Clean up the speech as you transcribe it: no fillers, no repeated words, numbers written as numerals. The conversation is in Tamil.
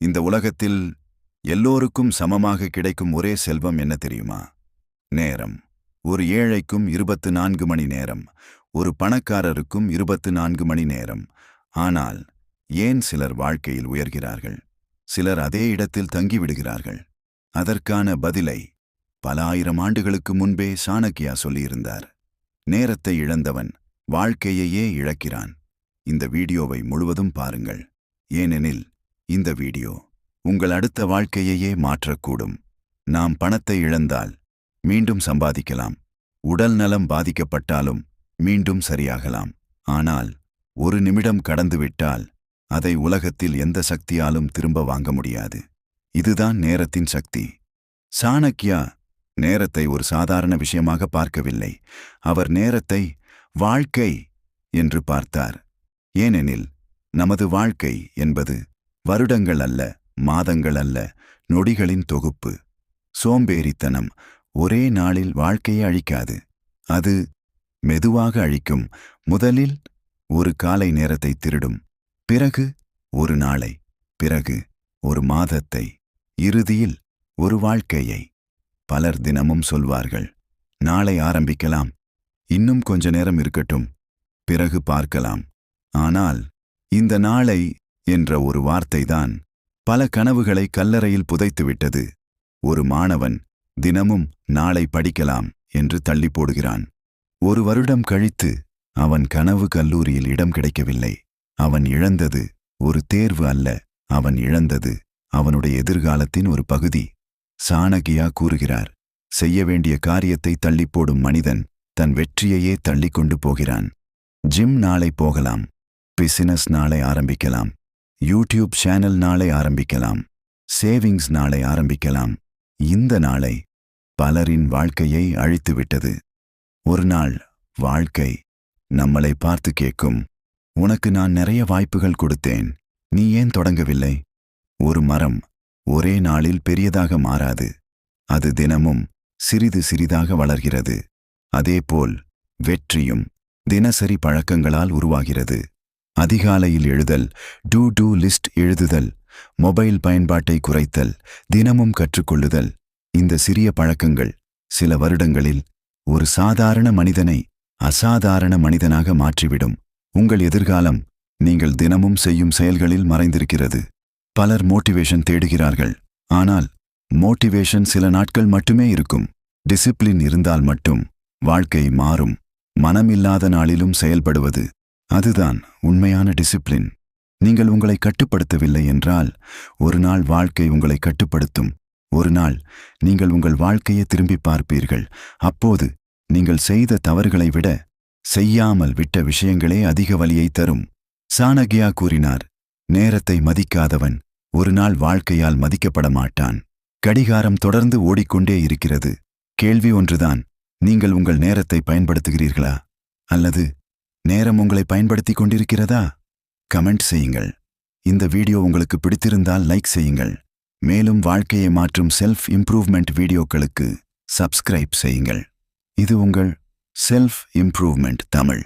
இந்த உலகத்தில் எல்லோருக்கும் சமமாக கிடைக்கும் ஒரே செல்வம் என்ன தெரியுமா? நேரம். ஒரு ஏழைக்கும் 24 மணி நேரம், ஒரு பணக்காரருக்கும் 24 மணி நேரம். ஆனால் ஏன் சிலர் வாழ்க்கையில் உயர்கிறார்கள், சிலர் அதே இடத்தில் தங்கிவிடுகிறார்கள்? அதற்கான பதிலை பல ஆயிரம் ஆண்டுகளுக்கு முன்பே சாணக்கியா சொல்லியிருந்தார். நேரத்தை இழந்தவன் வாழ்க்கையையே இழக்கிறான். இந்த வீடியோவை முழுவதும் பாருங்கள், ஏனெனில் இந்த வீடியோ உங்கள் அடுத்த வாழ்க்கையையே மாற்றக்கூடும். நாம் பணத்தை இழந்தால் மீண்டும் சம்பாதிக்கலாம், உடல் நலம் பாதிக்கப்பட்டாலும் மீண்டும் சரியாகலாம். ஆனால் ஒரு நிமிடம் கடந்துவிட்டால் அதை உலகத்தில் எந்த சக்தியாலும் திரும்ப வாங்க முடியாது. இதுதான் நேரத்தின் சக்தி. சாணக்கியா நேரத்தை ஒரு சாதாரண விஷயமாக பார்க்கவில்லை. அவர் நேரத்தை வாழ்க்கை என்று பார்த்தார். ஏனெனில் நமது வாழ்க்கை என்பது வருடங்கள் அல்ல, மாதங்கள் அல்ல, நொடிகளின் தொகுப்பு. சோம்பேறித்தனம் ஒரே நாளில் வாழ்க்கையை அழிக்காது, அது மெதுவாக அழிக்கும். முதலில் ஒரு காலை நேரத்தை திருடும், பிறகு ஒரு நாளை, பிறகு ஒரு மாதத்தை, இறுதியில் ஒரு வாழ்க்கையை. பலர் தினமும் சொல்வார்கள், நாளை ஆரம்பிக்கலாம், இன்னும் கொஞ்ச நேரம் இருக்கட்டும், பிறகு பார்க்கலாம். ஆனால் இந்த நாளை என்ற ஒரு வார்த்தைதான் பல கனவுகளை கல்லறையில் புதைத்துவிட்டது. ஒரு மாணவன் தினமும் நாளை படிக்கலாம் என்று தள்ளி போடுகிறான். ஒரு வருடம் கழித்து அவன் கனவு கல்லூரியில் இடம் கிடைக்கவில்லை. அவன் இழந்தது ஒரு தேர்வு அல்ல, அவன் இழந்தது அவனுடைய எதிர்காலத்தின் ஒரு பகுதி. சாணக்கியா கூறுகிறார், செய்ய வேண்டிய காரியத்தை தள்ளிப்போடும் மனிதன் தன் வெற்றியையே தள்ளிக்கொண்டு போகிறான். ஜிம் நாளை போகலாம், பிசினஸ் நாளை ஆரம்பிக்கலாம், யூடியூப் சேனல் நாளை ஆரம்பிக்கலாம், சேவிங்ஸ் நாளை ஆரம்பிக்கலாம். இந்த நாளை பலரின் வாழ்க்கையை அழித்துவிட்டது. ஒரு நாள் வாழ்க்கை நம்மளை பார்த்து கேட்கும், உனக்கு நான் நிறைய வாய்ப்புகள் கொடுத்தேன், நீ ஏன் தொடங்கவில்லை? ஒரு மரம் ஒரே நாளில் பெரியதாக மாறாது, அது தினமும் சிறிது சிறிதாக வளர்கிறது. அதேபோல் வெற்றியும் தினசரி பழக்கங்களால் உருவாகிறது. அதிகாலையில் எழுதல், டூ லிஸ்ட் எழுதுதல், மொபைல் பயன்பாட்டை குறைத்தல், தினமும் கற்றுக்கொள்ளுதல். இந்த சிறிய பழக்கங்கள் சில வருடங்களில் ஒரு சாதாரண மனிதனை அசாதாரண மனிதனாக மாற்றிவிடும். உங்கள் எதிர்காலம் நீங்கள் தினமும் செய்யும் செயல்களில் மறைந்திருக்கிறது. பலர் மோட்டிவேஷன் தேடுகிறார்கள், ஆனால் மோட்டிவேஷன் சில நாட்கள் மட்டுமே இருக்கும். டிசிப்ளின் இருந்தால் மட்டும் வாழ்க்கை மாறும். மனமில்லாத நாளிலும் செயல்படுவது, அதுதான் உண்மையான டிசிப்ளின். நீங்கள் உங்களை கட்டுப்படுத்தவில்லை என்றால் ஒரு நாள் வாழ்க்கை உங்களை கட்டுப்படுத்தும். ஒரு நாள் நீங்கள் உங்கள் வாழ்க்கையை திரும்பி பார்ப்பீர்கள். அப்போது நீங்கள் செய்த தவறுகளை விட செய்யாமல் விட்ட விஷயங்களே அதிக வலியை தரும். சாணக்கியா கூறினார், நேரத்தை மதிக்காதவன் ஒரு நாள் வாழ்க்கையால் மதிக்கப்பட மாட்டான். கடிகாரம் தொடர்ந்து ஓடிக்கொண்டே இருக்கிறது. கேள்வி ஒன்றுதான், நீங்கள் உங்கள் நேரத்தை பயன்படுத்துகிறீர்களா, அல்லது நேரம் உங்களை பயன்படுத்திக் கொண்டிருக்கிறதா? கமெண்ட் செய்யுங்கள். இந்த வீடியோ உங்களுக்கு பிடித்திருந்தால் லைக் செய்யுங்கள். மேலும் வாழ்க்கையை மாற்றும் செல்ஃப் இம்ப்ரூவ்மெண்ட் வீடியோக்களுக்கு சப்ஸ்கிரைப் செய்யுங்கள். இது உங்கள் செல்ஃப் இம்ப்ரூவ்மெண்ட் தமிழ்.